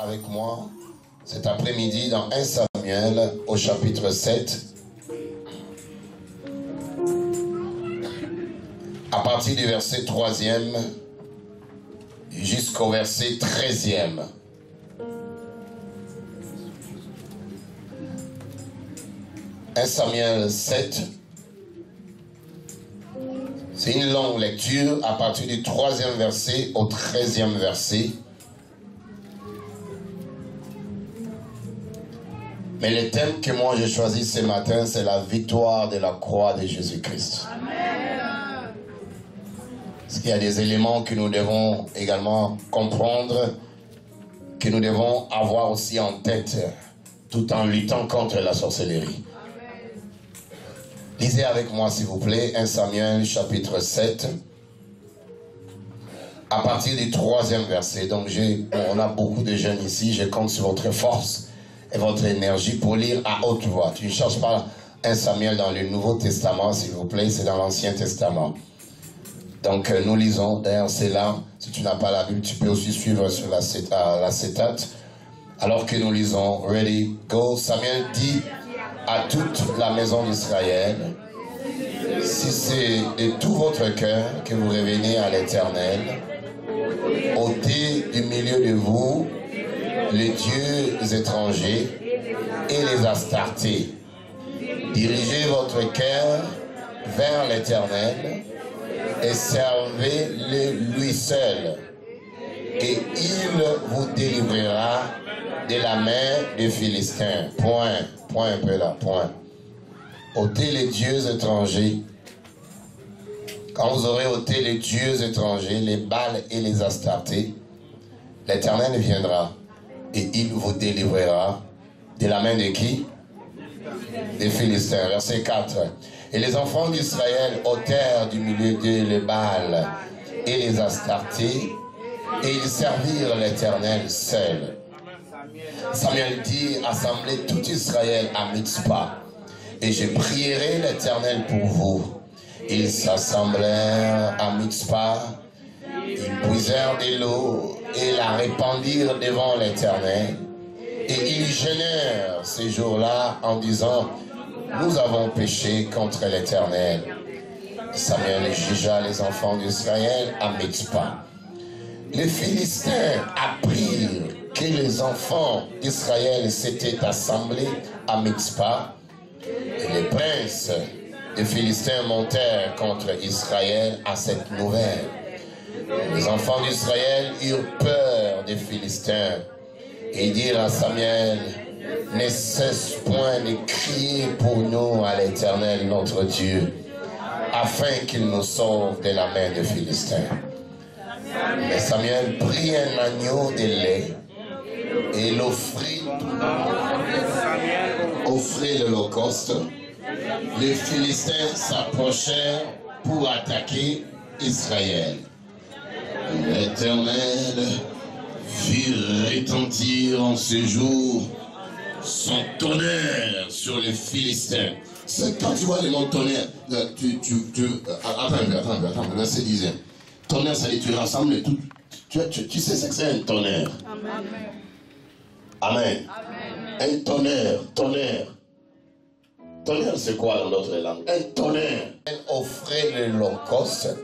avec moi cet après-midi dans 1 Samuel au chapitre 7, à partir du verset 3e jusqu'au verset 13e. « 1 Samuel 7 », c'est une longue lecture à partir du 3e verset au 13e verset. Mais le thème que moi j'ai choisi ce matin, c'est la victoire de la croix de Jésus-Christ. Parce qu'il y a des éléments que nous devons également comprendre, que nous devons avoir aussi en tête, tout en luttant contre la sorcellerie. Lisez avec moi s'il vous plaît, 1 Samuel chapitre 7, à partir du 3e verset. Donc on a beaucoup de jeunes ici, je compte sur votre force et votre énergie pour lire à haute voix. Tu ne cherches pas 1 Samuel dans le Nouveau Testament s'il vous plaît, c'est dans l'Ancien Testament. Donc nous lisons, d'ailleurs c'est là, si tu n'as pas la Bible, tu peux aussi suivre sur l'acétate. Alors que nous lisons, ready, go, Samuel dit à toute la maison d'Israël, si c'est de tout votre cœur que vous revenez à l'Éternel, ôtez du milieu de vous les dieux étrangers et les astartés. Dirigez votre cœur vers l'Éternel et servez-le lui seul, et il vous délivrera de la main des Philistins. Point un peu là, point. Ôtez les dieux étrangers. Quand vous aurez ôté les dieux étrangers, les Baals et les Astartés, l'Éternel viendra et il vous délivrera de la main de qui? Des Philistins. Verset 4. Et les enfants d'Israël ôtèrent du milieu d'eux les Baals et les Astartés, et ils servirent l'Éternel seul. Samuel dit, assemblez tout Israël à Mitzpah, et je prierai l'Éternel pour vous. Ils s'assemblèrent à Mitzpah, ils puisèrent de l'eau et la répandirent devant l'Éternel, et ils jeûnèrent ces jours-là en disant, nous avons péché contre l'Éternel. Samuel jugea les enfants d'Israël à Mitzpah. Les Philistins apprirent que les enfants d'Israël s'étaient assemblés à Mitzpah, et les princes des Philistins montèrent contre Israël à cette nouvelle. Les enfants d'Israël eurent peur des Philistins et dirent à Samuel, ne cesse point de crier pour nous à l'Éternel notre Dieu, afin qu'il nous sauve de la main des Philistins. Mais Samuel prit un agneau de lait et l'offrit l'holocauste. Les Philistins s'approchèrent pour attaquer Israël. L'Éternel fit retentir en ce jour son tonnerre sur les Philistins. C'est quand tu vois le mot tonnerre, attends, verset 10. Tonnerre, ça dit tu rassembles tout. Tu sais ce que c'est un tonnerre. Amen. Un tonnerre. Tonnerre, c'est quoi dans notre langue? Un tonnerre. Elle offrait l'holocauste.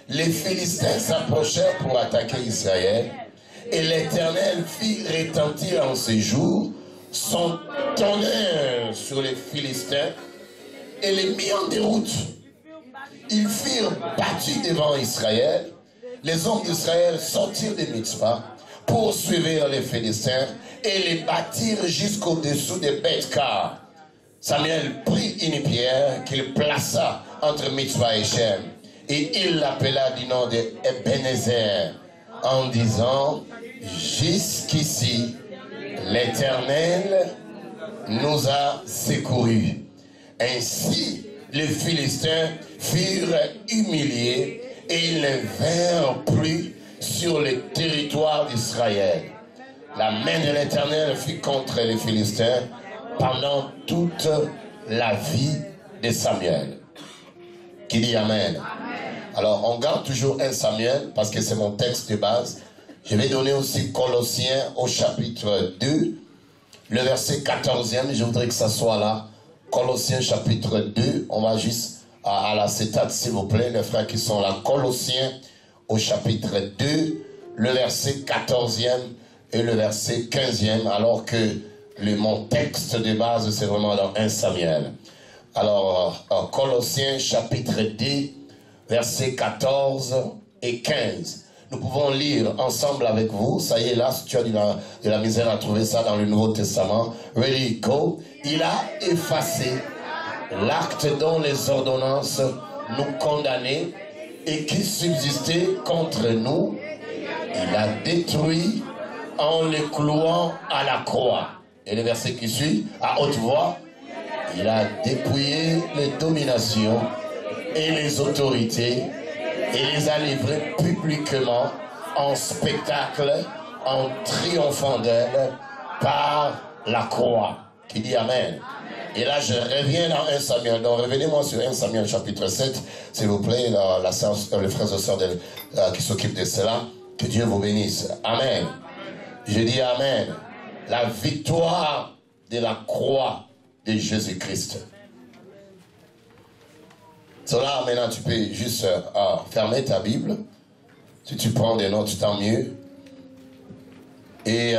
Les Philistins s'approchèrent pour attaquer Israël. Et l'Éternel fit retentir en ces jours son tonnerre sur les Philistins et les mit en déroute. Ils furent battus devant Israël. Les hommes d'Israël sortirent de Mitzpah, poursuivirent les Philistins et les battirent jusqu'au-dessous de Beth-Kar. Samuel prit une pierre qu'il plaça entre Mitzpah et Shem, et il l'appela du nom de Ebenezer, en disant, jusqu'ici, l'Éternel nous a secourus. Ainsi, les Philistins furent humiliés et ils ne vinrent plus sur le territoire d'Israël. La main de l'Éternel fut contre les Philistins pendant toute la vie de Samuel. Qui dit Amen? Alors, on garde toujours 1 Samuel parce que c'est mon texte de base. Je vais donner aussi Colossiens au chapitre 2, le verset 14e. Je voudrais que ça soit là. Colossiens chapitre 2. On va juste à l'acétate, s'il vous plaît, les frères qui sont là. Colossiens au chapitre 2, le verset 14e et le verset 15e, alors que mon texte de base, c'est vraiment dans 1 Samuel. Alors, Colossiens chapitre 2, versets 14 et 15. Nous pouvons lire ensemble avec vous. Ça y est, là, si tu as de la misère à trouver ça dans le Nouveau Testament. Ready, go. Il a effacé l'acte dont les ordonnances nous condamnaient et qui subsistait contre nous. Il a détruit en le clouant à la croix. Et le verset qui suit, à haute voix, il a dépouillé les dominations et les autorités et les a livrées publiquement en spectacle, en triomphant d'elles par la croix. Qui dit Amen. Et là, je reviens dans 1 Samuel. Donc, revenez-moi sur 1 Samuel chapitre 7, s'il vous plaît, les frères et sœurs qui s'occupent de cela. Que Dieu vous bénisse. Amen. Je dis Amen. La victoire de la croix de Jésus-Christ. Cela, maintenant, tu peux juste fermer ta Bible. Si tu prends des notes, tant mieux. Et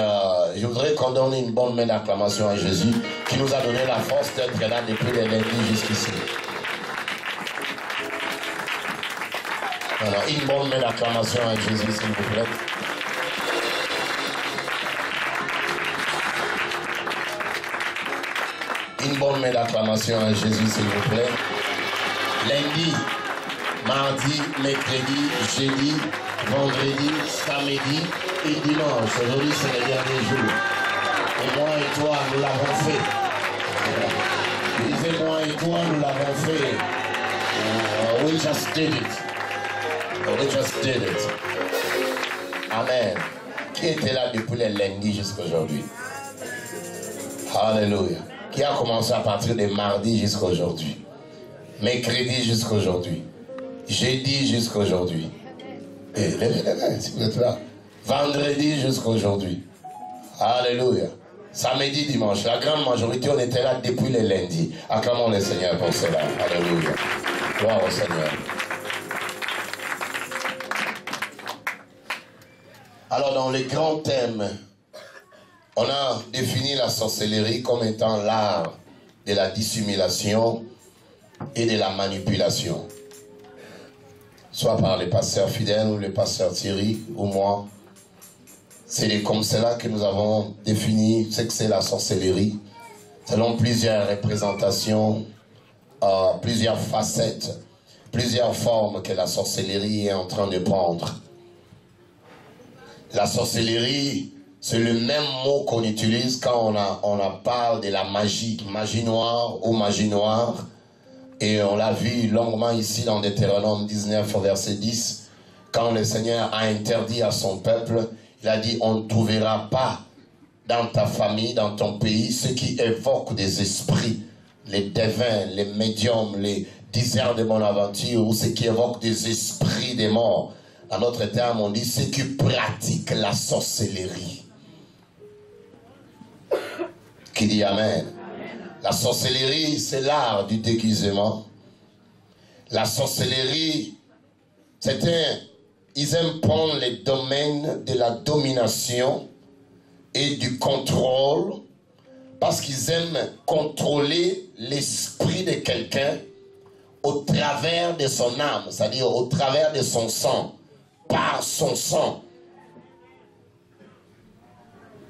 je voudrais qu'on donne une bonne main d'acclamation à Jésus, qui nous a donné la force d'être là depuis les lundis jusqu'ici. Voilà, une bonne main d'acclamation à Jésus, s'il vous plaît. Une bonne main d'acclamation à Jésus, s'il vous plaît. Lundi, mardi, mercredi, jeudi, vendredi, samedi et dimanche. Aujourd'hui, c'est le dernier jour. Et moi et toi, nous l'avons fait. Je disais, moi et toi, nous l'avons fait. We just did it. We just did it. Amen. Qui était là depuis le lundi jusqu'à aujourd'hui? Alléluia. Qui a commencé à partir de mardi jusqu'à aujourd'hui? Mercredi jusqu'à aujourd'hui? Jeudi jusqu'à aujourd'hui? Et levez les mains si vous êtes là. Vendredi jusqu'à aujourd'hui. Alléluia. Samedi, dimanche. La grande majorité, on était là depuis le lundi. Acclamons le Seigneur pour cela. Alléluia. Gloire au Seigneur. Alors, dans les grands thèmes, on a défini la sorcellerie comme étant l'art de la dissimulation et de la manipulation. Soit par les pasteurs fidèles ou le pasteur Thierry ou moi. C'est comme cela que nous avons défini ce que c'est la sorcellerie, selon plusieurs représentations, plusieurs facettes, plusieurs formes que la sorcellerie est en train de prendre. La sorcellerie, c'est le même mot qu'on utilise quand on parle de la magie, magie noire ou magie noire. Et on l'a vu longuement ici dans Deutéronome 19, verset 10, quand le Seigneur a interdit à son peuple, il a dit, on ne trouvera pas dans ta famille, dans ton pays, ceux qui évoquent des esprits, les devins, les médiums, les diseurs de Bonaventure, ou ceux qui évoquent des esprits des morts. En notre terme, on dit ceux qui pratiquent la sorcellerie. Qui dit Amen. La sorcellerie, c'est l'art du déguisement. La sorcellerie, ils aiment prendre les domaines de la domination et du contrôle parce qu'ils aiment contrôler l'esprit de quelqu'un au travers de son âme, c'est-à-dire au travers de son sang, par son sang.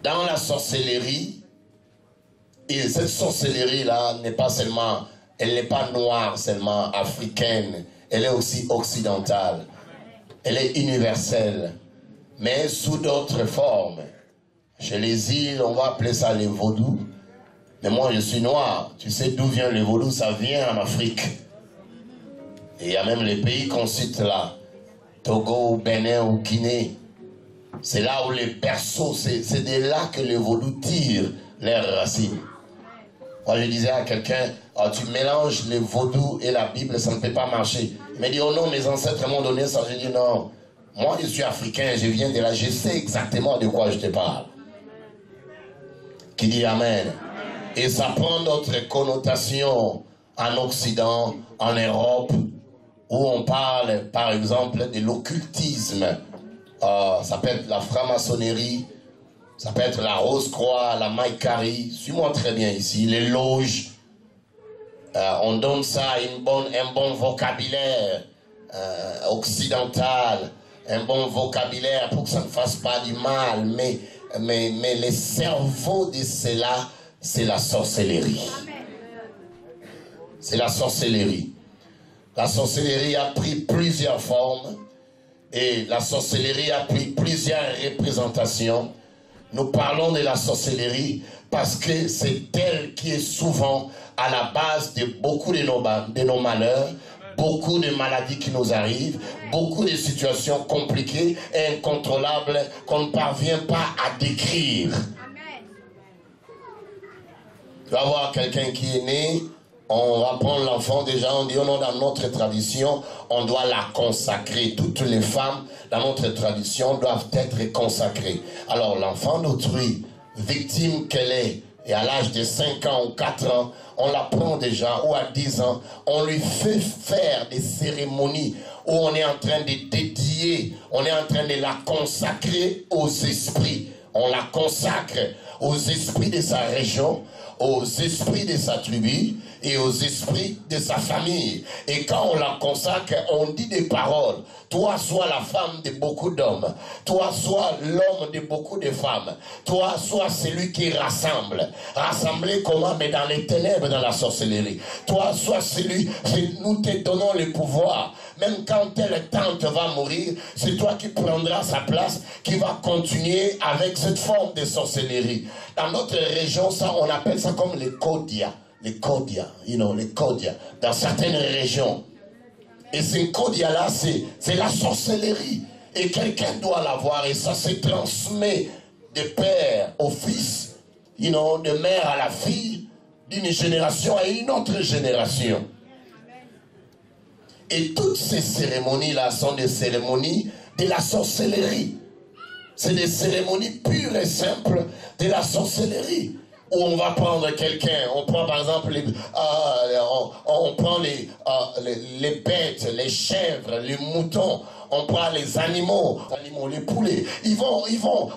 Dans la sorcellerie, et cette sorcellerie-là n'est pas seulement, elle n'est pas noire seulement, africaine, elle est aussi occidentale, elle est universelle, mais sous d'autres formes. Chez les îles, on va appeler ça les vaudous, mais moi je suis noir, tu sais d'où vient le vaudou, ça vient en Afrique. Et il y a même les pays qu'on cite là, Togo, Bénin ou Guinée, c'est là où les berceaux, c'est de là que le vaudou tire leurs racines. Moi, je disais à quelqu'un, oh, tu mélanges le vaudou et la Bible, ça ne peut pas marcher. Il m'a dit, oh non, mes ancêtres m'ont donné ça. Je dis, non, Moi, je suis africain, je viens de là, je sais exactement de quoi je te parle. Qui dit Amen. Et ça prend d'autres connotations en Occident, en Europe, où on parle, par exemple, de l'occultisme. Ça peut être la franc-maçonnerie, ça peut être la Rose-Croix, la Maïkari. Suis-moi très bien ici, les loges. On donne ça un bon vocabulaire occidental, un bon vocabulaire pour que ça ne fasse pas du mal. Mais le cerveau de cela, c'est la sorcellerie. C'est la sorcellerie. La sorcellerie a pris plusieurs formes et la sorcellerie a pris plusieurs représentations. Nous parlons de la sorcellerie parce que c'est elle qui est souvent à la base de beaucoup de nos malheurs, beaucoup de maladies qui nous arrivent, beaucoup de situations compliquées et incontrôlables qu'on ne parvient pas à décrire. Tu vas voir quelqu'un qui est né, on va prendre l'enfant déjà, on dit non, dans notre tradition, on doit la consacrer. Toutes les femmes dans notre tradition doivent être consacrées. Alors l'enfant d'autrui, victime qu'elle est, et à l'âge de 5 ans ou 4 ans, on la prend déjà, ou à 10 ans, on lui fait faire des cérémonies où on est en train de dédier, on est en train de la consacrer aux esprits. On la consacre aux esprits de sa région, aux esprits de sa tribu et aux esprits de sa famille. Et quand on la consacre, on dit des paroles. Toi, sois la femme de beaucoup d'hommes. Toi, sois l'homme de beaucoup de femmes. Toi, sois celui qui rassemble. Rassembler comment? Mais dans les ténèbres, dans la sorcellerie. Toi, sois celui, nous te donnons le pouvoir. Même quand telle tante va mourir, c'est toi qui prendras sa place, qui va continuer avec cette forme de sorcellerie. Dans notre région, ça, on appelle ça comme les kodia. Les kodia, les kodia, dans certaines régions. Et ces kodia-là, c'est la sorcellerie. Et quelqu'un doit l'avoir, et ça se transmet de père au fils, de mère à la fille, d'une génération à une autre génération. Et toutes ces cérémonies-là sont des cérémonies de la sorcellerie. C'est des cérémonies pures et simples de la sorcellerie. Où on va prendre quelqu'un, on prend par exemple on prend les bêtes, les chèvres, les moutons, on prend les animaux, les poulets. Ils vont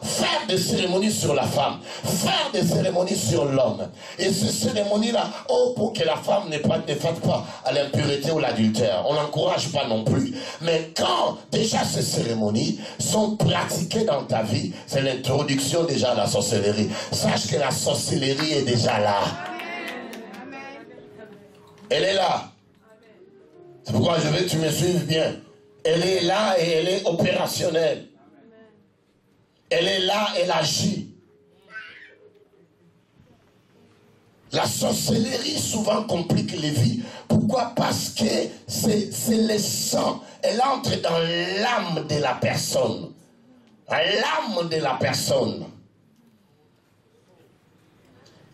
faire des cérémonies sur la femme, faire des cérémonies sur l'homme. Et ces cérémonies-là, pour que la femme ne fasse pas à l'impureté ou l'adultère. On n'encourage pas non plus. Mais quand déjà ces cérémonies sont pratiquées dans ta vie, c'est l'introduction déjà à la sorcellerie. Sache que la sorcellerie est déjà là. Elle est là. C'est pourquoi je veux que tu me suives bien. Elle est là et elle est opérationnelle. Elle est là, elle agit. La sorcellerie souvent complique les vies. Pourquoi? Parce que c'est le sang. Elle entre dans l'âme de la personne. L'âme de la personne.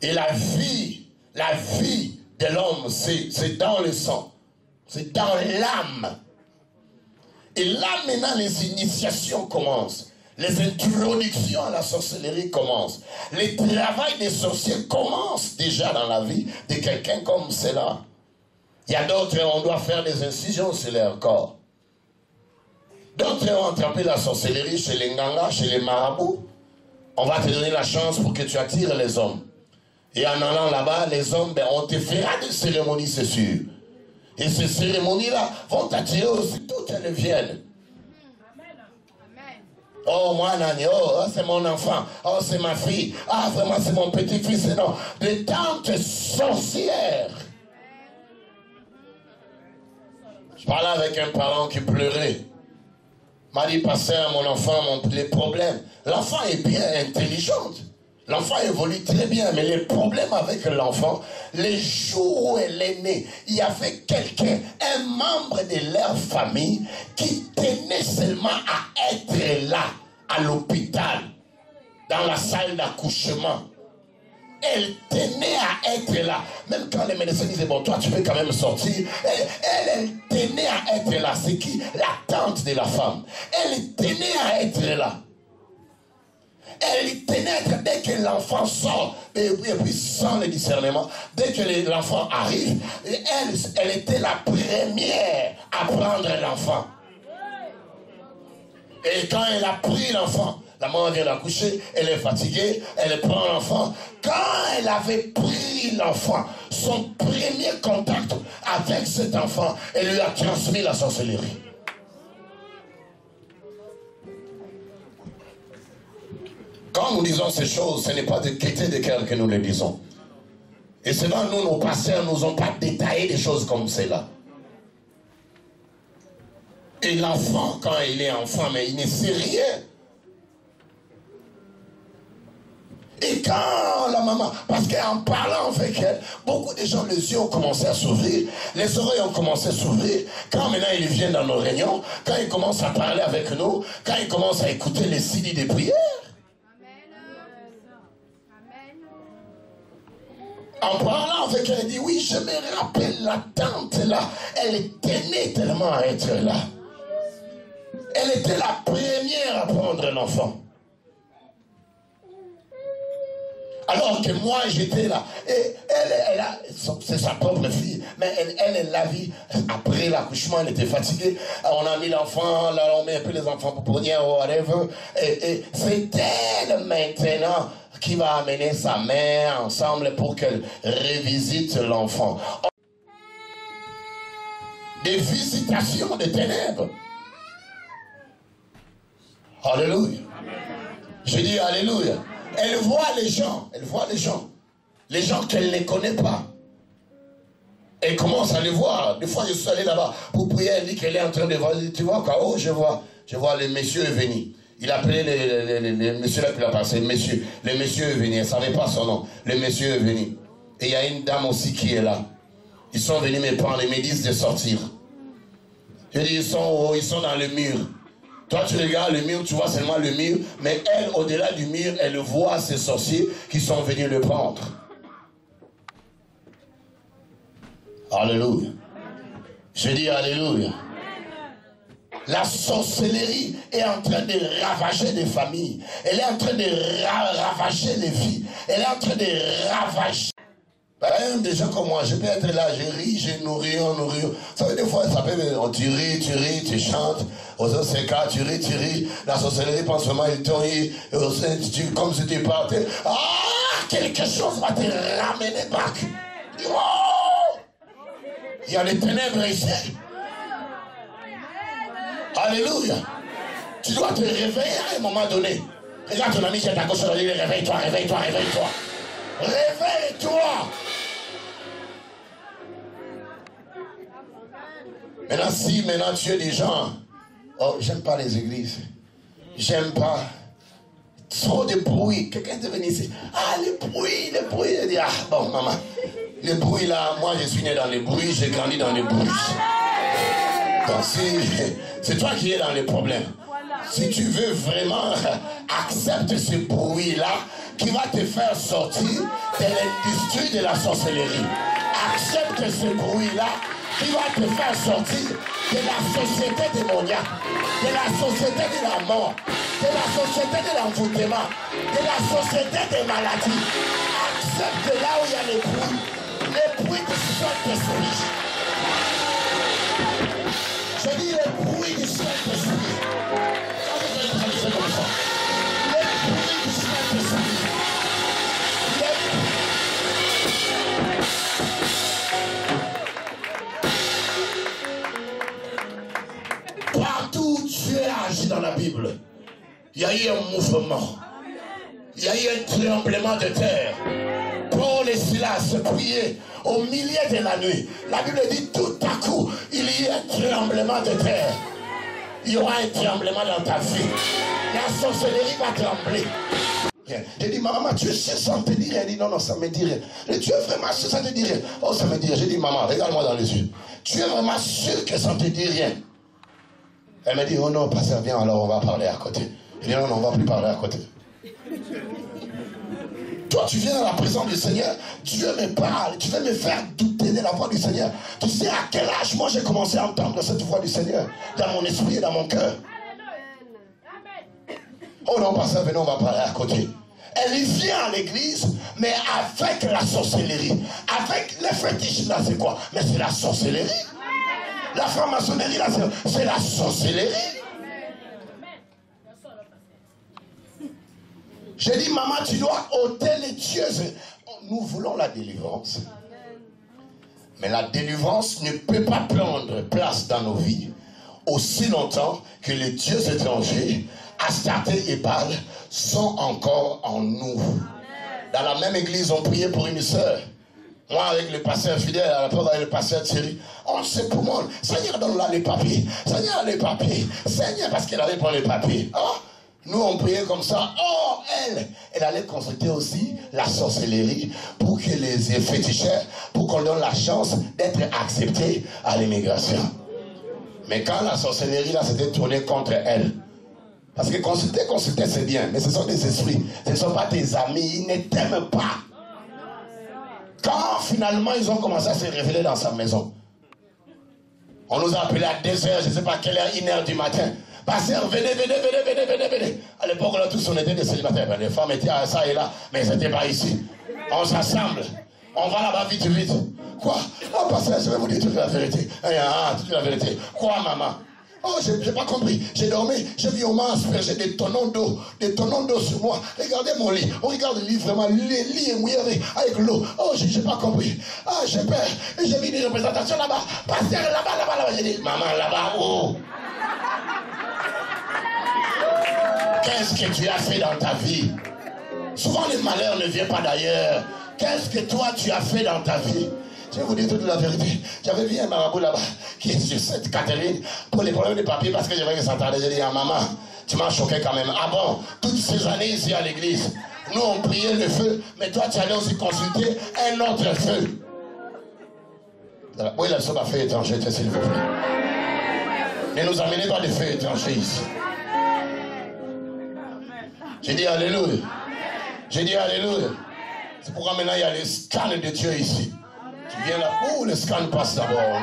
Et la vie de l'homme, c'est dans le sang. C'est dans l'âme. Et là, maintenant, les initiations commencent. Les introductions à la sorcellerie commencent. Le travail des sorciers commence déjà dans la vie de quelqu'un comme cela. Il y a d'autres, on doit faire des incisions sur leur corps. D'autres ont attrapé la sorcellerie chez les Nganga, chez les marabouts. On va te donner la chance pour que tu attires les hommes. Et en allant là-bas, les hommes, on te fera des cérémonies, c'est sûr. Et ces cérémonies-là vont t'attirer aussi, toutes elles viennent. Oh, moi, Nani, oh, c'est mon enfant, oh, c'est ma fille, ah, vraiment, c'est mon petit-fils, non. Des tantes sorcières. Je parlais avec un parent qui pleurait. M'a dit, pasteur, mon enfant, les problèmes. L'enfant est bien intelligente. L'enfant évolue très bien, mais les problèmes avec l'enfant, les jours où elle est née, il y avait quelqu'un, un membre de leur famille, qui tenait seulement à être là, à l'hôpital, dans la salle d'accouchement. elle tenait à être là. Même quand les médecins disaient, bon, toi, tu peux quand même sortir. Elle tenait à être là. C'est qui? La tante de la femme. Elle tenait à être là. Elle tenait à être, dès que l'enfant sort, et puis sans le discernement, dès que l'enfant arrive, elle était la première à prendre l'enfant. Et quand elle a pris l'enfant, la maman vient d'accoucher, elle est fatiguée, elle prend l'enfant. Quand elle avait pris l'enfant, son premier contact avec cet enfant, elle lui a transmis la sorcellerie. Quand nous disons ces choses, ce n'est pas de gaieté de cœur que nous les disons. Et souvent, nous, nos pasteurs ne nous ont pas détaillé des choses comme cela. Et l'enfant, quand il est enfant, mais il ne sait rien. Et quand la maman, parce qu'en parlant avec elle, beaucoup de gens, les yeux ont commencé à s'ouvrir, les oreilles ont commencé à s'ouvrir. Quand maintenant ils viennent dans nos réunions, quand ils commencent à parler avec nous, quand ils commencent à écouter les CD des prières. En parlant avec elle, elle dit, oui, je me rappelle la tante là, elle tenait tellement à être là. Elle était la première à prendre l'enfant. Alors que moi, j'étais là. Et c'est sa propre fille. Mais elle l'a vu. Après l'accouchement, elle était fatiguée. On a mis l'enfant, là, on met un peu les enfants pouponnières ou whatever. Et c'est elle maintenant qui va amener sa mère ensemble pour qu'elle revisite l'enfant. Des visitations de ténèbres. Alléluia. Je dis alléluia. Elle voit les gens, les gens qu'elle ne connaît pas. Elle commence à les voir. Des fois, je suis allé là-bas pour prier, elle dit qu'elle est en train de voir. Tu vois quoi? Oh, je vois le monsieur est venu. Il appelait le monsieur là qui l'a passé, monsieur. Le monsieur est venu, elle ne savait pas son nom. Le monsieur est venu. Et il y a une dame aussi qui est là. Ils sont venus me prendre, ils me disent de sortir. Je dis, ils sont dans le mur. Toi, tu regardes le mur, tu vois seulement le mur, mais elle, au-delà du mur, elle voit ces sorciers qui sont venus le prendre. Alléluia. Je dis alléluia. La sorcellerie est en train de ravager des familles. Elle est en train de ravager les vies. Elle est en train de ravager. Même des gens comme moi, je peux être là, je ris, je nourris, on nourrit. Ça veut des fois, ça peut, tu ris, tu chantes. Aux autres, c'est cas, tu ris. La sorcellerie pense vraiment, comme si tu partais. Ah, quelque chose va te ramener back. Oh! Il y a les ténèbres ici. Alléluia. Tu dois te réveiller à un moment donné. Regarde ton ami qui est à gauche, il dit, réveille-toi. Réveille-toi. Maintenant, tu es des gens. Oh, j'aime pas les églises. J'aime pas. Trop de bruit. Quelqu'un est venu ici. Ah, le bruit. Je dis, ah, bon, maman. Le bruit là, moi je suis né dans les bruits, j'ai grandi dans les bruits. Donc c'est toi qui es dans les problèmes. Si tu veux vraiment accepter ce bruit-là qui va te faire sortir de l'industrie de la sorcellerie. Accepte ce bruit-là qui va te faire sortir de la société démoniaque, de la société de la mort, de la société de l'envoûtement, de la société des maladies. Accepte là où il y a les bruits du Saint-Esprit. Je dis les bruits du Saint-Esprit. Les bruits du Saint-Esprit. Partout où Dieu a agi dans la Bible, il y a eu un mouvement. Il y a eu un tremblement de terre. Paul et Silas priaient au milieu de la nuit. La Bible dit tout à coup, il y a un tremblement de terre. Il y aura un tremblement dans ta vie. La sorcellerie va trembler. J'ai dit, maman, tu es sûr ça te dit rien? Elle dit, non, ça me dit rien. Tu es vraiment sûr ça te dit rien? Oh, ça me dit rien. J'ai dit, maman, regarde-moi dans les yeux. Tu es vraiment sûr que ça ne te dit rien? Elle m'a dit, oh non, pasteur, viens, alors on va parler à côté. J'ai dit, non, on ne va plus parler à côté. Toi, tu viens à la présence du Seigneur, Dieu me parle, tu veux me faire douter de la voix du Seigneur. Tu sais à quel âge moi j'ai commencé à entendre cette voix du Seigneur dans mon esprit et dans mon cœur. Oh non, pasteur, venez, on va parler à côté. Elle vient à l'église, mais avec la sorcellerie. Avec les fétiches, là, c'est quoi? Mais c'est la sorcellerie. La franc-maçonnerie, là, c'est la sorcellerie. J'ai dit, maman, tu dois ôter les dieux. Nous voulons la délivrance. Mais la délivrance ne peut pas prendre place dans nos vies aussi longtemps que les dieux étrangers, Astarté et Baal, sont encore en nous. Dans la même église, on priait pour une sœur. Moi, avec le pasteur fidèle, à la fois avec le pasteur Thierry, on sait pour moi, Seigneur, donne-la les papiers. Seigneur, les papiers. Seigneur, parce qu'elle avait pas les papiers. Oh, nous, on priait comme ça. Oh, elle allait consulter aussi la sorcellerie pour que les féticheurs, pour qu'on donne la chance d'être acceptés à l'immigration. Mais quand la sorcellerie, là, s'était tournée contre elle, parce que consulter, c'est bien, mais ce sont des esprits, ce ne sont pas tes amis, ils ne t'aiment pas. Quand finalement ils ont commencé à se révéler dans sa maison, on nous a appelés à 2 heures, je ne sais pas quelle heure, 1 heure du matin. Pasteur, venez. À l'époque, là, tous on était des célibataires. Les femmes étaient à ça et là, mais elles n'étaient pas ici. On s'assemble. On va là-bas vite. Quoi? Oh, pasteur, je vais vous dire toute la vérité. Toute la vérité. Quoi, maman? Oh, j'ai pas compris. J'ai dormi, j'ai vu on m'a aspergé des tonnons d'eau sur moi. Regardez mon lit. On regarde le lit vraiment. Le lit est mouillé avec l'eau. Oh, j'ai pas compris. Ah, j'ai peur. Et j'ai vu des représentations là-bas. Pasteur, là-bas. J'ai dit, maman, là-bas, où? Qu'est-ce que tu as fait dans ta vie? Souvent, le malheur ne vient pas d'ailleurs. Qu'est-ce que toi, tu as fait dans ta vie? Je vais vous dire toute la vérité. J'avais vu un marabout là-bas qui est sur cette Catherine pour les problèmes de papier parce que j'avais s'entendre. J'ai dit à maman, tu m'as choqué quand même. Ah bon, toutes ces années ici à l'église, nous on priait le feu, mais toi tu allais aussi consulter un autre feu. Oui, la somme à feu étranger, s'il vous plaît. Ne nous amenez pas de feu étranger ici. J'ai dit alléluia. J'ai dit alléluia. C'est pourquoi maintenant il y a les scans de Dieu ici. Tu viens là, où le scan passe d'abord?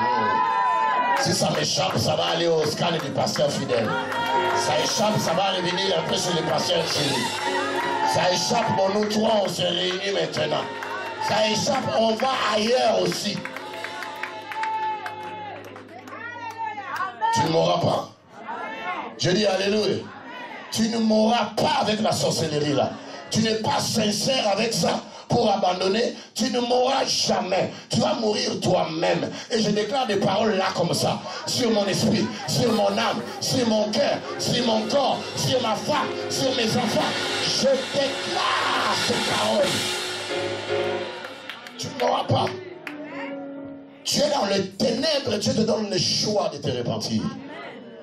Si ça m'échappe, ça va aller au scan du pasteur fidèle. Ça échappe, ça va revenir un peu sur le pasteur Thierry. Ça échappe, bon, nous trois, on se réunit maintenant. Ça échappe, on va ailleurs aussi. Tu ne mourras pas. Je dis alléluia. Tu ne mourras pas avec la sorcellerie là. Tu n'es pas sincère avec ça pour abandonner, tu ne mourras jamais. Tu vas mourir toi-même. Et je déclare des paroles là comme ça, sur mon esprit, sur mon âme, sur mon cœur, sur mon corps, sur ma femme, sur mes enfants. Je déclare ces paroles. Tu ne mourras pas. Tu es dans les ténèbres, Dieu te donne le choix de te repentir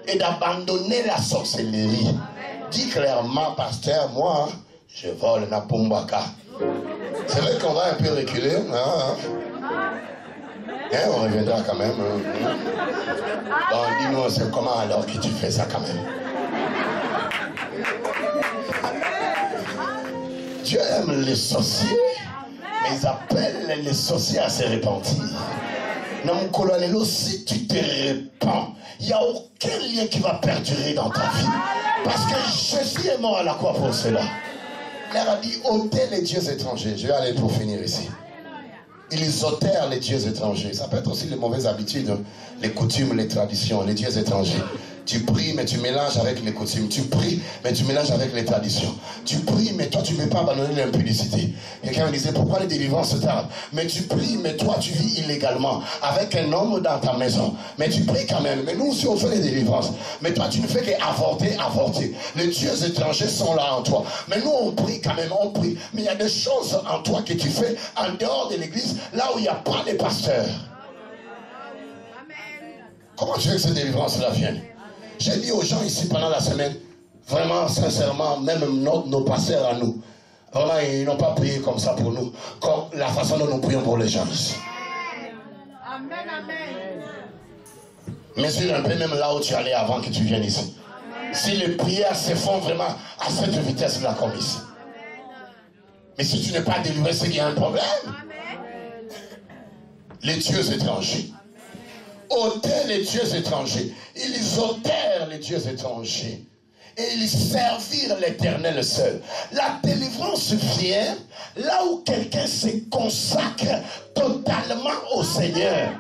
et d'abandonner la sorcellerie. Dis clairement, pasteur, moi, je vole na Pumbaka. C'est vrai qu'on va un peu reculer. On reviendra quand même. Bon, dis-nous, c'est comment alors que tu fais ça quand même? Dieu aime les sorciers, mais ils appellent les sorciers à se repentir. Si tu te repens, il n'y a aucun lien qui va perdurer dans ta vie. Parce que Jésus est mort à la croix pour cela. Il a dit ôtez les dieux étrangers. Je vais aller pour finir ici. Ils ôtèrent les dieux étrangers. Ça peut être aussi les mauvaises habitudes, les coutumes, les traditions, les dieux étrangers. Tu pries, mais tu mélanges avec les coutumes. Tu pries, mais tu mélanges avec les traditions. Tu pries, mais toi, tu ne veux pas abandonner l'impudicité. Quelqu'un me disait, pourquoi les délivrances se tardent? Mais tu pries, mais toi, tu vis illégalement avec un homme dans ta maison. Mais tu pries quand même. Mais nous aussi, on fait les délivrances. Mais toi, tu ne fais qu'avorter. Les dieux étrangers sont là en toi. Mais nous, on prie quand même, on prie. Mais il y a des choses en toi que tu fais en dehors de l'église, là où il n'y a pas de pasteur. Comment tu veux que ces délivrances-là viennent? J'ai dit aux gens ici pendant la semaine, vraiment, sincèrement, même nos pasteurs à nous, vraiment, ils n'ont pas prié comme ça pour nous, comme la façon dont nous prions pour les gens ici. Amen, amen. Mesure un peu même là où tu allais avant que tu viennes ici. Si les prières se font vraiment à cette vitesse-là comme ici. Mais si tu n'es pas délivré, c'est qu'il y a un problème. Les dieux étrangers. Ôtez les dieux étrangers. Ils ôtèrent les dieux étrangers. Et ils servirent l'Éternel seul. La délivrance vient là où quelqu'un se consacre totalement au Seigneur.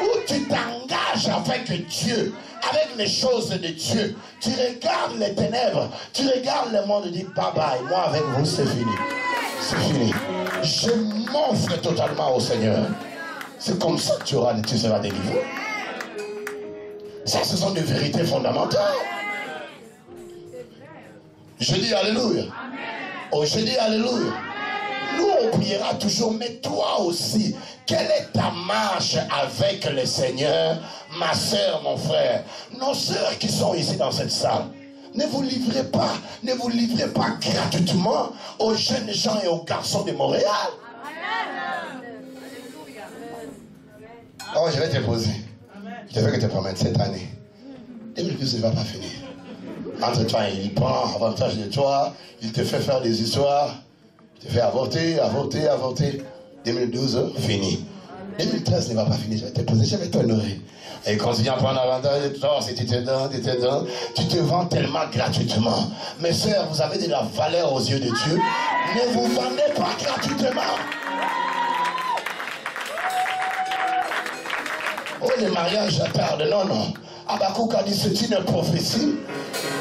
Où tu t'engages avec Dieu, avec les choses de Dieu. Tu regardes les ténèbres, tu regardes le monde et dis bye bye, moi avec vous c'est fini. C'est fini. Je m'offre totalement au Seigneur. C'est comme ça que tu seras délivré. Ça, ce sont des vérités fondamentales. Je dis alléluia. Oh, je dis alléluia. Nous, on priera toujours, mais toi aussi, quelle est ta marche avec le Seigneur, ma soeur, mon frère? Nos soeurs qui sont ici dans cette salle, ne vous livrez pas gratuitement aux jeunes gens et aux garçons de Montréal. Oh, je vais te poser. Je veux que tu te promettes cette année. 2012 ne va pas finir. Entre-temps, il prend avantage de toi, il te fait faire des histoires, il te fait avorter. 2012, fini. 2013 ne va pas finir, je vais te poser, je vais t'honorer. Et quand tu viens prendre avantage de toi, si tu te donnes, tu te vends tellement gratuitement. Mes sœurs, vous avez de la valeur aux yeux de Dieu. Ne vous vendez pas gratuitement. Oh, les mariages tardent. Non, non. Habakkuk a dit, c'est une prophétie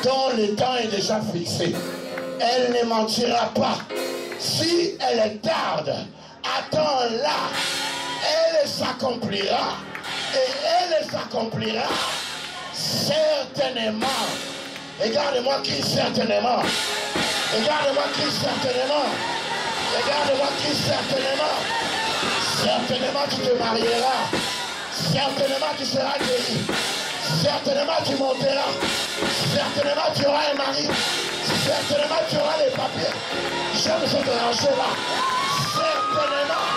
dont le temps est déjà fixé. Elle ne mentira pas. Si elle tarde, attends-la. Elle s'accomplira. Et elle s'accomplira certainement. Regarde-moi qui certainement. Regarde-moi qui certainement. Regarde-moi qui certainement. Certainement tu te marieras. Certainement tu seras guéri. Certainement tu monteras. Certainement tu auras un mari. Certainement tu auras les papiers. J'aime ce ranger là. Certainement.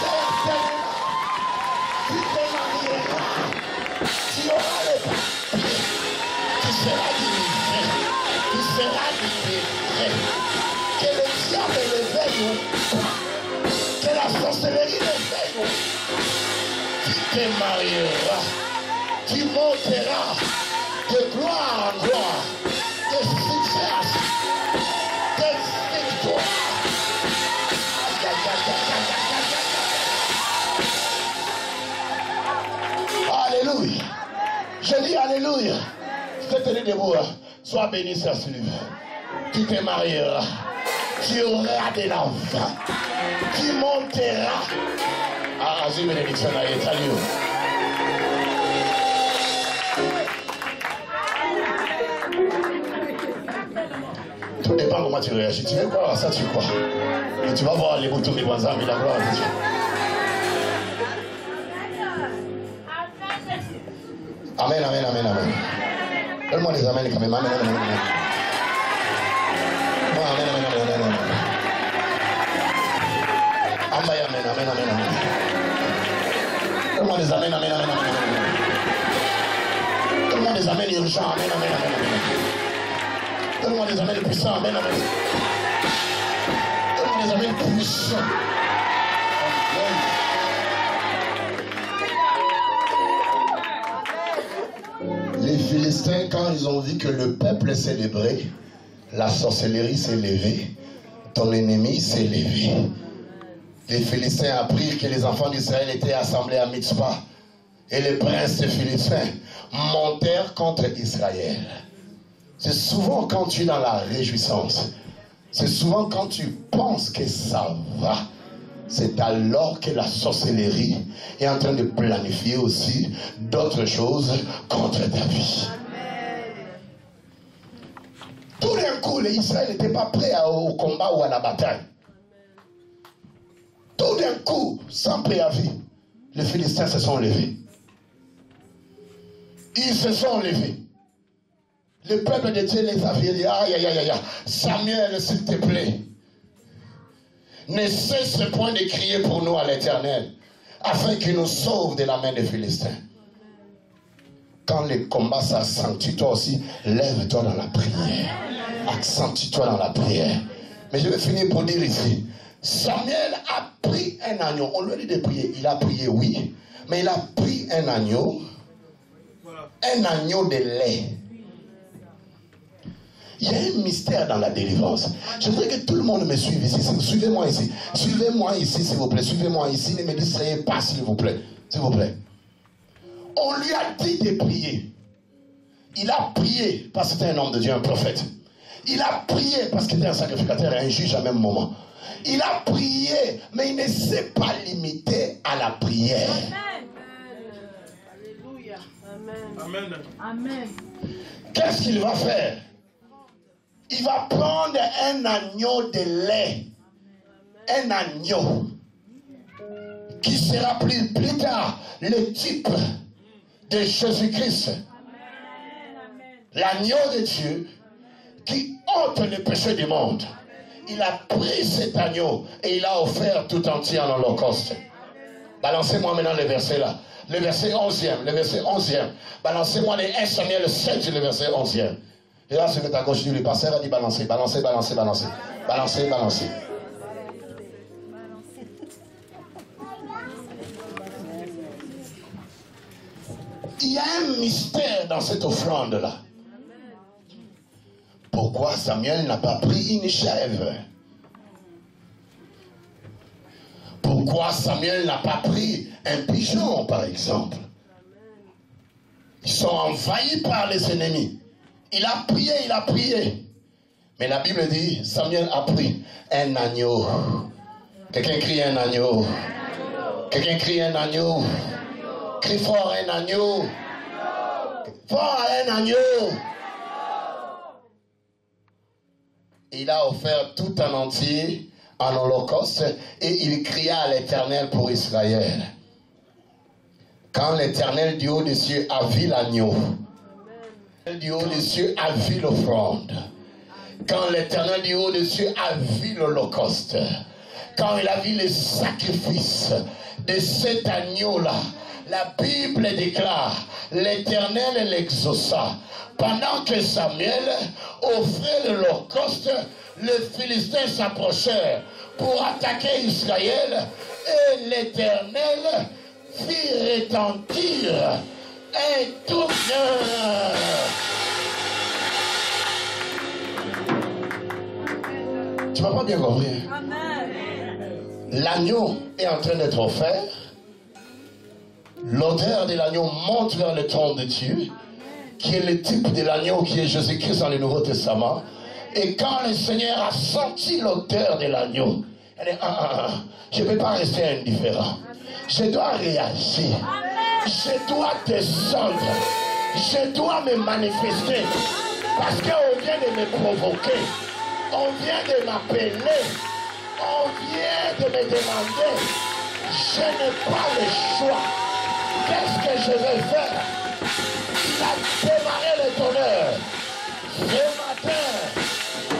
Certainement. Tu te marieras. Tu auras les papiers. Tu seras délivré. Tu seras libéré. Que le diable le veille ou pas. Que la sorcellerie le veille ou pas. Tu te marieras. Tu monteras de gloire en gloire, de succès, de victoire. Alléluia. Je dis alléluia. Je te dis debout. Sois béni, sœur Sylvie. Tu te marieras. Tu auras de l'enfant. Tu monteras. Ah, j'ai bénédiction à l'État. Tout dépend comment tu réagis. Tu veux croire à ça, tu crois. Et tu vas voir les boutons des voisins, mais la gloire de Dieu. Amen, amen, amen, amen. Donne-moi les amens quand même. Amen, amen, amen, amen. Amen, amen, amen, amen, amen. Amen, amen, amen, amen, amen. Donne-moi les amens, amen, amen, amen, amen. Donne-moi les amens urgents, amen, amen, amen, amen. Donne-moi des amens puissants, amen, amen. Donne-moi des amens puissants. Les Philistins, quand ils ont vu que le peuple s'est levé, la sorcellerie s'est levée, ton ennemi s'est levé. Les Philistins apprirent que les enfants d'Israël étaient assemblés à Mitzpah. Et les princes des Philistins montèrent contre Israël. C'est souvent quand tu es dans la réjouissance, c'est souvent quand tu penses que ça va, c'est alors que la sorcellerie est en train de planifier aussi d'autres choses contre ta vie. Tout d'un coup, les Israéliens n'étaient pas prêts au combat ou à la bataille. Tout d'un coup, sans préavis, les Philistins se sont levés. Ils se sont levés. Le peuple de Dieu les a dit, aïe, aïe, aïe, aïe, Samuel, s'il te plaît, ne cesse point de crier pour nous à l'Éternel, afin qu'il nous sauve de la main des Philistins. Quand le combat s'accentue, toi aussi, lève-toi dans la prière. Accentue-toi dans la prière. Mais je vais finir pour dire ici. Samuel a pris un agneau. On lui a dit de prier. Il a prié, oui. Mais il a pris un agneau. Un agneau de lait. Il y a un mystère dans la délivrance. Je voudrais que tout le monde me suive ici. Suivez-moi ici. Suivez-moi ici, s'il vous plaît. Suivez-moi ici. Ne me distrayez pas, s'il vous plaît. S'il vous plaît. On lui a dit de prier. Il a prié parce que c'était un homme de Dieu, un prophète. Il a prié parce qu'il était un sacrificateur et un juge à même moment. Il a prié, mais il ne s'est pas limité à la prière. Amen. Alléluia. Amen. Amen. Qu'est-ce qu'il va faire? Il va prendre un agneau de lait. Un agneau qui sera plus tard le type de Jésus-Christ. L'agneau de Dieu qui ôte le péché du monde. Il a pris cet agneau et il l'a offert tout entier en holocauste. Balancez-moi maintenant le verset là. Le verset 11e. Le verset 11e. Balancez-moi les 1 Samuel 7, le verset 11e. Et là, c'est à gauche du pasteur a dit balancer, balancer, balancer, balancer. Balancer, balancer. Il y a un mystère dans cette offrande-là. Pourquoi Samuel n'a pas pris une chèvre? Pourquoi Samuel n'a pas pris un pigeon, par exemple? Ils sont envahis par les ennemis. Il a prié. Mais la Bible dit, Samuel a pris un agneau. Quelqu'un crie un agneau. Quelqu'un crie un agneau. Crie fort un agneau. Fort un agneau. Il a offert tout en entier en holocauste et il cria à l'Éternel pour Israël. Quand l'Éternel du haut des cieux a vu l'agneau, du haut des cieux a vu l'offrande, quand l'Éternel du haut des cieux a vu l'holocauste, quand il a vu les sacrifices de cet agneau-là, la Bible déclare, l'Éternel l'exauça. Pendant que Samuel offrait l'holocauste, les Philistins s'approchèrent pour attaquer Israël et l'Éternel fit retentir un tourneur. Tu m'as pas bien compris? L'agneau est en train d'être offert. L'odeur de l'agneau monte vers le trône de Dieu, qui est le type de l'agneau qui est Jésus-Christ dans le Nouveau Testament. Et quand le Seigneur a senti l'odeur de l'agneau, il dit, je ne peux pas rester indifférent. Je dois réagir. Je dois descendre. Je dois me manifester. Parce qu'on vient de me provoquer. On vient de m'appeler. On vient de me demander. Je n'ai pas le choix. Qu'est-ce que je vais faire? Il a démarré le tonnerre. Ce matin,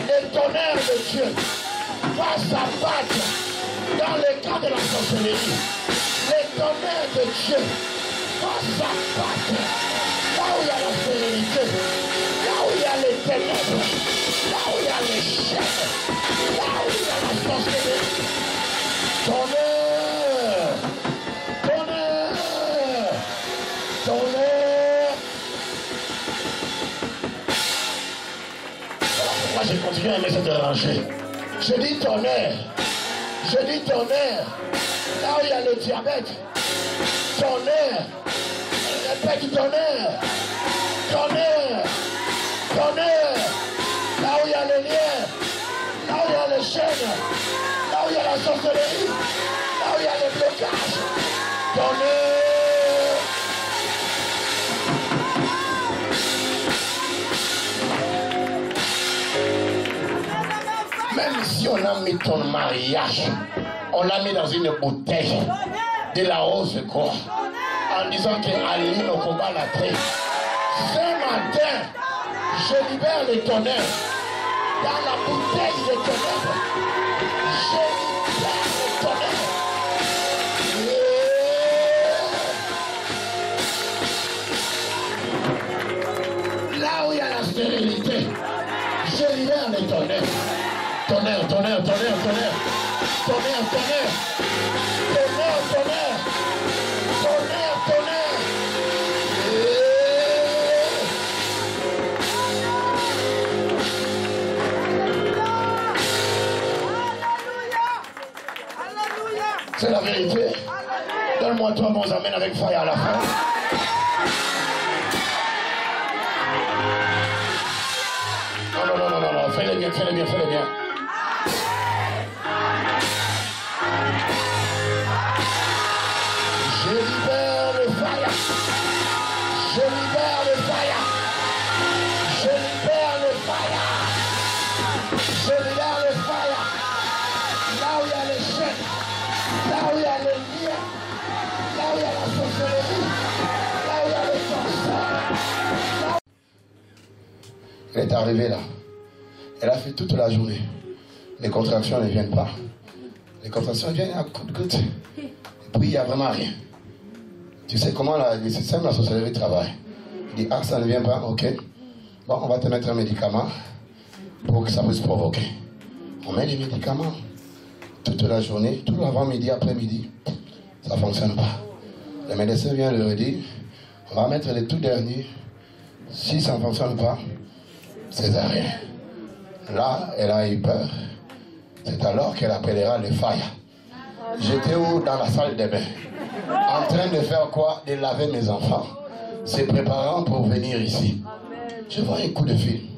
le tonnerre de Dieu va s'abattre dans le camp de la sorcellerie. Le tonnerre de Dieu va s'abattre là où il y a la stérilité, là où il y a les ténèbres, là où il y a les chaînes, là où il y a la sorcellerie. Tonnerre, tonnerre, tonnerre. Voilà pourquoi j'ai continué à me cette rangée. Je dis tonnerre. Je dis tonnerre. Là où il y a le diabète. Tonnerre. Répète tonnerre. Tonnerre. Tonnerre. Là où il y a les liens. Là où il y a les chaînes. Là où il y a la sorcellerie. Là où il y a les blocages. Tonnerre. Même si on a mis ton mariage, on l'a mis dans une bouteille de la rose quoi, en disant qu'Aline au combat l'a pris. Ce matin, je libère le tonnerre dans la bouteille de tonnerre. Je libère le tonnerre. Là où il y a la stérilité, je libère le tonnerre. Tonnerre, tonnerre. vérité. Donne-moi 3 bons amens avec fire à la fin. Non, fais-les bien. Je libère le fire. Là où il y a les chaînes, là où il y a les liens, là où il y a la sorcellerie, là où il y a les sorciers. Elle est arrivée là. Elle a fait toute la journée. Les contractions ne viennent pas. Les contractions viennent à coup de goutte. Et puis il n'y a vraiment rien. Tu sais comment le système de la sorcellerie travaille. Il dit, ah, ça ne vient pas, ok. Bon, on va te mettre un médicament pour que ça puisse provoquer. On met les médicaments toute la journée, tout l'avant-midi, après-midi. Ça ne fonctionne pas. Le médecin vient leur dire, on va mettre les tout derniers. Si ça ne fonctionne pas, césarien. Là, elle a eu peur. C'est alors qu'elle appellera les failles. J'étais où dans la salle de bain, en train de faire quoi? De laver mes enfants, se préparant pour venir ici. Je vois un coup de fil.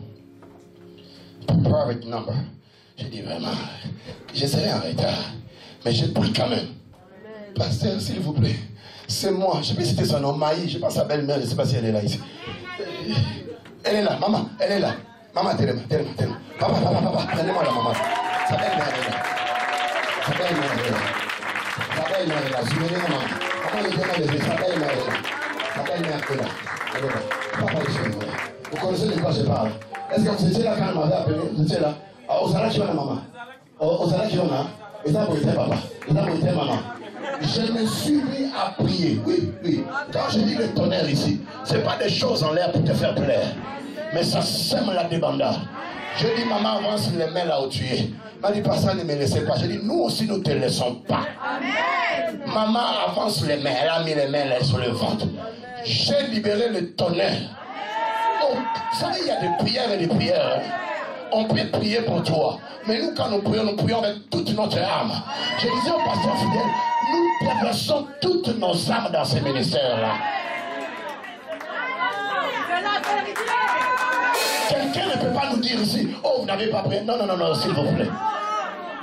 Private number. J'ai dit vraiment, je serai en retard, mais je prie quand même. Pasteur, s'il vous plaît, c'est moi. Je ne sais pas si c'était son nom, Maï. Je pense à sa belle-mère, je ne sais pas si elle est là ici. Elle est là, maman, elle est là. Maman, telle-moi. Papa, prenez-moi la maman. Sa belle-mère est là. Sa belle-mère est là. Sa belle-mère est là. Souvenez-moi, maman. Maman, il vient de dire, sa belle-mère est là. Sa belle-mère est là. Elle est là. Papa est chez moi. Vous connaissez de quoi je parle? Est-ce que vous étiez là quand elle m'avait appelé? Vous étiez là? Osala qui va maman. Osala qui va maman. Et ça pour papa. Et ça pour maman. Je me suis mis à prier. Oui. Quand je dis le tonnerre ici, ce n'est pas des choses en l'air pour te faire plaire. Mais ça sème la débandade. Je dis, maman, avance les mains là où tu es. M'a dit, pas ça, ne me laissez pas. Je dis, nous aussi, nous ne te laissons pas. Amen. Maman, avance les mains. Elle a mis les mains là sur le ventre. J'ai libéré le tonnerre. Oh, vous savez, il y a des prières et des prières. On peut prier pour toi. Mais nous, quand nous prions avec toute notre âme. Je disais au pasteur fidèle, nous déversons toutes nos âmes dans ces ministères-là. Quelqu'un ne peut pas nous dire ici, oh, vous n'avez pas prié. Non, s'il vous plaît.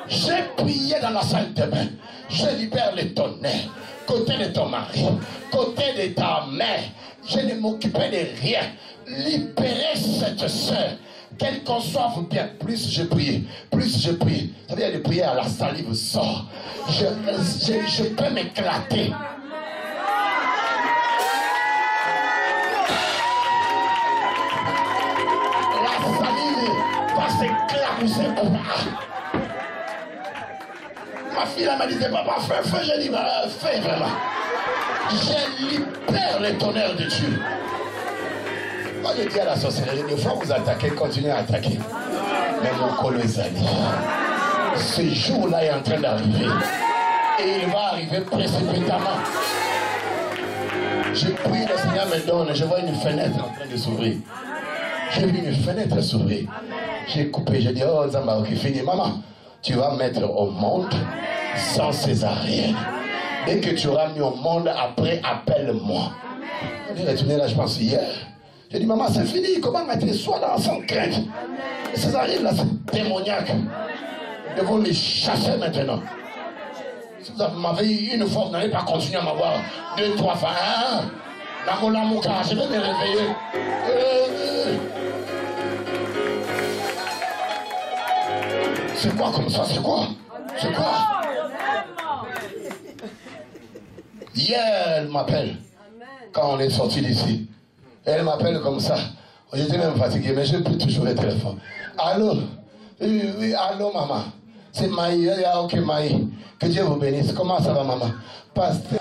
J'ai prié dans la salle de bain. Je libère les tonnerres. Côté de ton mari, côté de ta mère. Je ne m'occupais de rien. Libérez cette soeur. Qu'elle conçoive bien. Plus je prie. Ça veut dire de prier à la salive sort. Je peux m'éclater. La salive va s'éclabousser. Ma fille elle m'a dit, papa, fais. J'ai dit, fais vraiment. Je libère le tonnerre de Dieu. Moi je dis à la sorcellerie, des fois vous attaquez, continuez à attaquer. Mais mon Colosali, ce jour-là est en train d'arriver. Et il va arriver précipitamment. Je prie, le Seigneur me donne, je vois une fenêtre en train de s'ouvrir. J'ai vu une fenêtre s'ouvrir. J'ai coupé, j'ai dit, oh Zamba, ok, fini. Maman, tu vas mettre au monde sans césarienne. Dès que tu auras mis au monde, après, appelle-moi. On est retourné là, je pense, hier. J'ai dit, maman, c'est fini. Comment mettre les soins là sans crainte? Césarine, là, c'est démoniaque. Ils vont les chasser maintenant. Si vous m'avez eu une fois, vous n'allez pas continuer à m'avoir 2, 3 fois. Je vais me réveiller. C'est quoi comme ça? C'est quoi? Hier, elle m'appelle. Quand on est sorti d'ici. Elle m'appelle comme ça. J'étais même fatigué, mais je peux toujours le téléphone. Allô? Oui, allô, maman. C'est Maï. Ok, Maï. Que Dieu vous bénisse. Comment ça va, maman? Pasteur.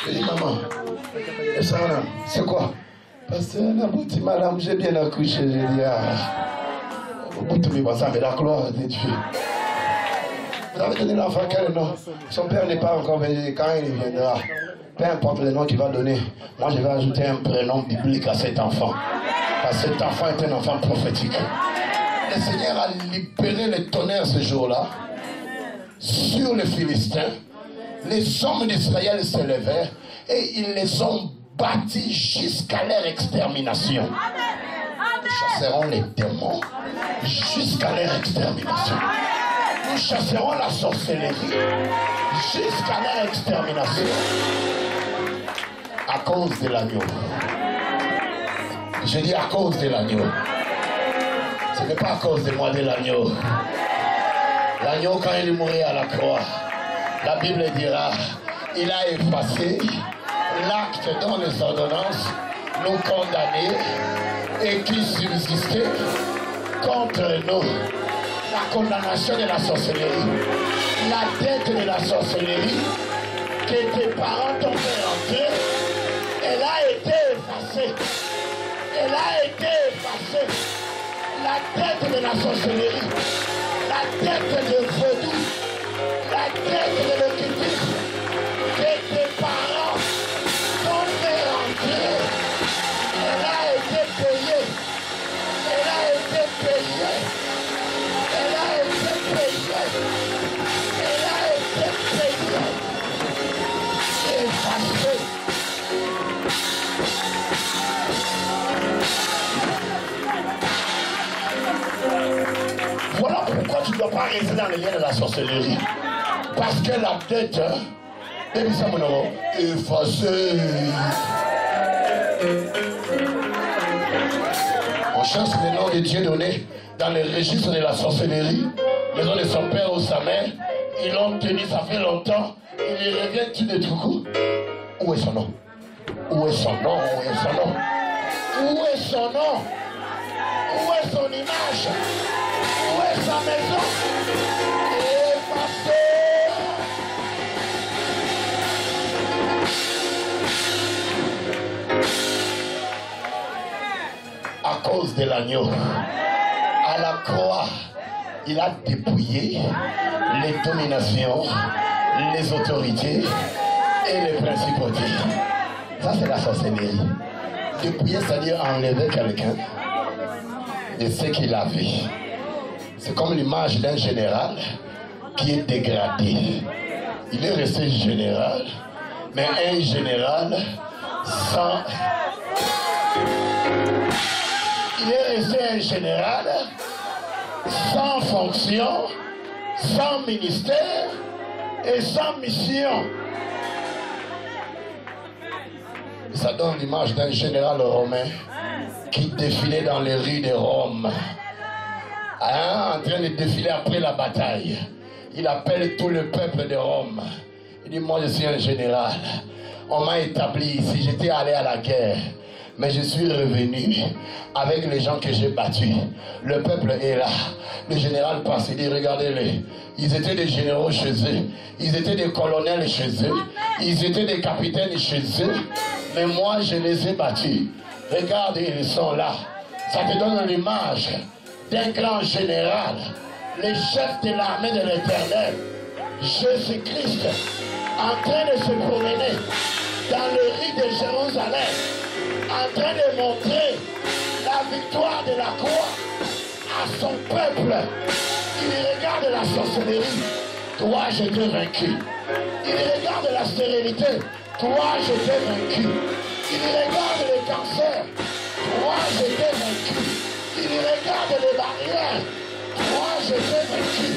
Je dis, maman, c'est quoi? Pasteur, madame, j'ai bien accouché. J'ai dit, la gloire de Dieu. Vous avez donné l'enfant quel nom? Son père n'est pas encore venu. Quand il viendra, peu importe le nom qu'il va donner, moi je vais ajouter un prénom biblique à cet enfant. Parce que cet enfant est un enfant prophétique. Le Seigneur a libéré le tonnerre ce jour-là sur les Philistins. Les hommes d'Israël se levèrent et ils les ont bâtis jusqu'à leur extermination. Nous chasserons les démons jusqu'à leur extermination. Nous chasserons la sorcellerie jusqu'à leur extermination. À cause de l'agneau. Je dis à cause de l'agneau. Ce n'est pas à cause de moi de l'agneau. L'agneau, quand il est mort à la croix, la Bible dira, il a effacé l'acte dont les ordonnances nous condamnaient et qui subsistait contre nous. La condamnation de la sorcellerie, la dette de la sorcellerie que tes parents t'ont fait rentrer, elle a été effacée. Elle a été effacée. La dette de la sorcellerie, la dette de vaudou, la dette de l'occultisme que tes parents t'ont fait rentrer, elle a été payée. Elle a été payée. Elle a été payée. Elle a été payée. Effacée. Voilà pourquoi tu ne dois pas rester dans les liens de la sorcellerie. Parce que la dette est effacée. On cherche le nom de Dieu donné dans les registres de la sorcellerie. Maison de son père ou sa mère. Ils l'ont tenu, ça fait longtemps. Il revient tout de tout. Où est son nom? Où est son nom? Où est son nom? Où est son nom? Où est son image? Où est sa maison? Effacée. À cause de l'agneau, à la croix, il a dépouillé les dominations, les autorités et les principautés. Ça, c'est la sorcellerie. Dépouiller, c'est-à-dire enlever quelqu'un de ce qu'il avait. C'est comme l'image d'un général qui est dégradé. Il est resté général, mais un général sans... Il est resté un général sans fonction, sans ministère et sans mission. Ça donne l'image d'un général romain qui défilait dans les rues de Rome, en train de défiler après la bataille. Il appelle tout le peuple de Rome. Il dit, moi je suis un général. On m'a établi ici, j'étais allé à la guerre. Mais je suis revenu avec les gens que j'ai battus. Le peuple est là. Le général passe, il dit, regardez-les. Ils étaient des généraux chez eux. Ils étaient des colonels chez eux. Ils étaient des capitaines chez eux. Mais moi, je les ai battus. Regarde, ils sont là. Ça te donne l'image d'un grand général. Le chef de l'armée de l'Éternel, Jésus-Christ, en train de se promener dans le riz de Jérusalem, en train de montrer la victoire de la croix à son peuple. Il regarde la sorcellerie. Toi, je t'ai vaincu. Il regarde la stérilité. Toi, je t'ai vaincu. Il regarde le cancer. Toi, je t'ai vaincu. Il regarde les barrières. Toi, je t'ai vaincu.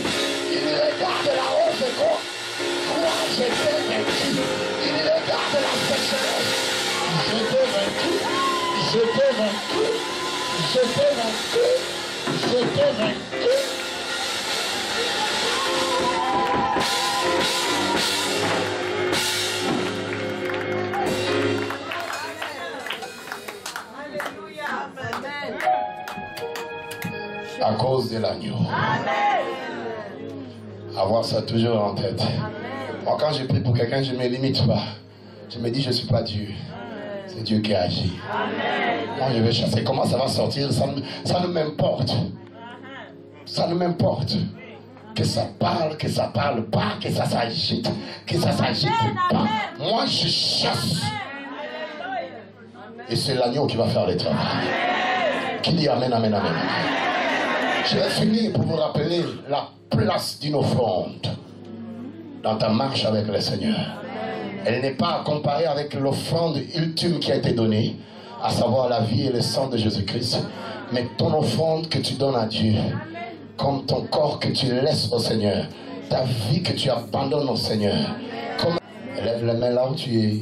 Il regarde la hausse de corps. Toi, je t'ai vaincu. Il regarde la sécheresse. Je t'ai vaincu. Je t'ai vaincu. Je t'ai vaincu. Je t'ai vaincu. À cause de l'agneau. Avoir ça toujours en tête. Moi, quand je prie pour quelqu'un, je ne me limite pas. Je me dis, je ne suis pas Dieu. C'est Dieu qui agit. Moi, je vais chasser. Comment ça va sortir? Ça ne m'importe. Ça ne m'importe. que ça parle pas, que ça s'agite pas. Moi, je chasse. Et c'est l'agneau qui va faire le travail. Qui dit amen, amen, amen. Je vais finir pour vous rappeler la place d'une offrande dans ta marche avec le Seigneur. Elle n'est pas comparée avec l'offrande ultime qui a été donnée, à savoir la vie et le sang de Jésus-Christ, mais ton offrande que tu donnes à Dieu, comme ton corps que tu laisses au Seigneur, ta vie que tu abandonnes au Seigneur. Comme... Lève les mains là où tu es,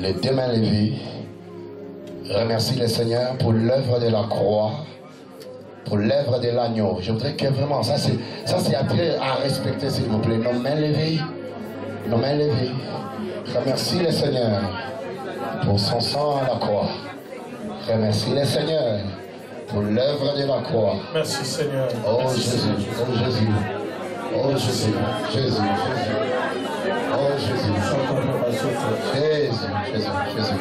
les deux mains levées. Remercie le Seigneur pour l'œuvre de la croix, pour l'œuvre de l'agneau. Je voudrais que vraiment, ça c'est à respecter, s'il vous plaît. Nos mains levées, nos mains levées. Remercie le Seigneur pour son sang à la croix. Remercie le Seigneur pour l'œuvre de la croix. Merci Seigneur. Oh Jésus, oh Jésus, oh Jésus, Jésus, oh Jésus, Jésus.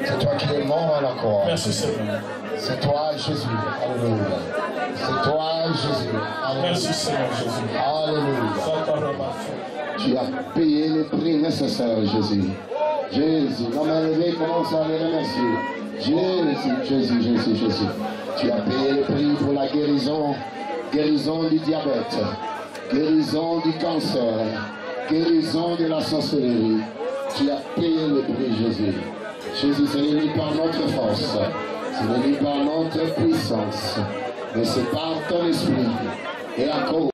C'est toi qui es mort à la croix. Merci Seigneur. C'est toi Jésus. Alléluia. C'est toi Jésus. Alléluia. Merci Seigneur Jésus. Alléluia. Tu as payé le prix nécessaire, Jésus. Jésus, non mais levé, commence à le remercier. Jésus. Tu as payé le prix pour la guérison du diabète, guérison du cancer, guérison de la sorcellerie. Tu as payé le prix, Jésus. Jésus, ce n'est ni par notre force, ce n'est ni par notre puissance, mais c'est par ton esprit. Et à cause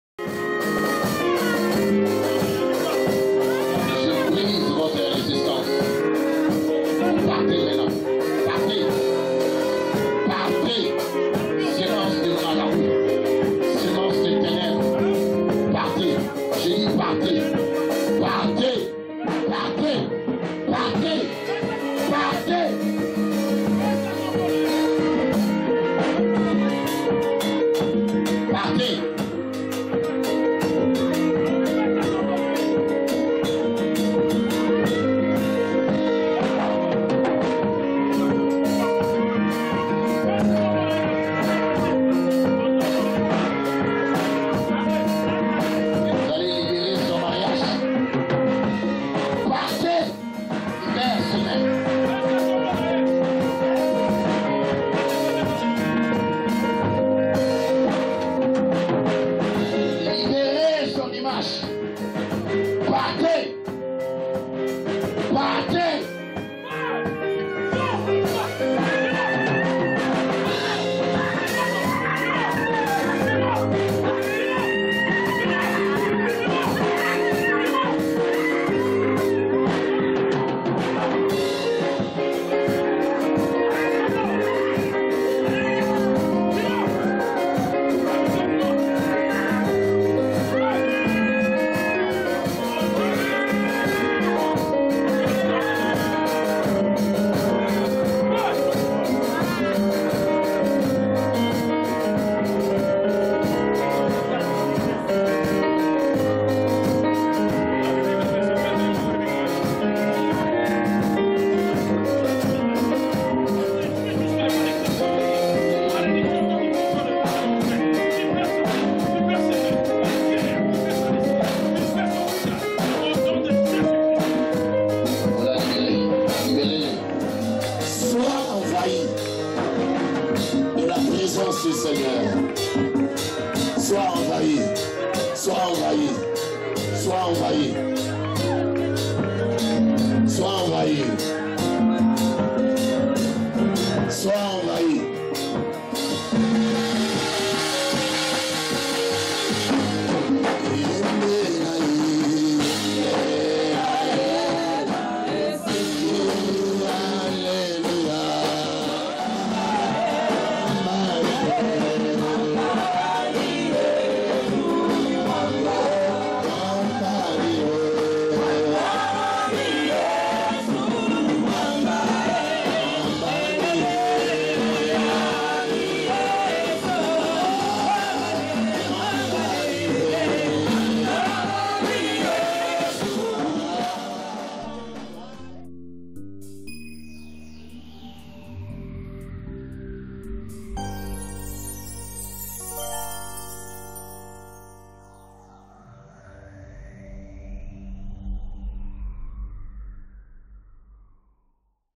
Sois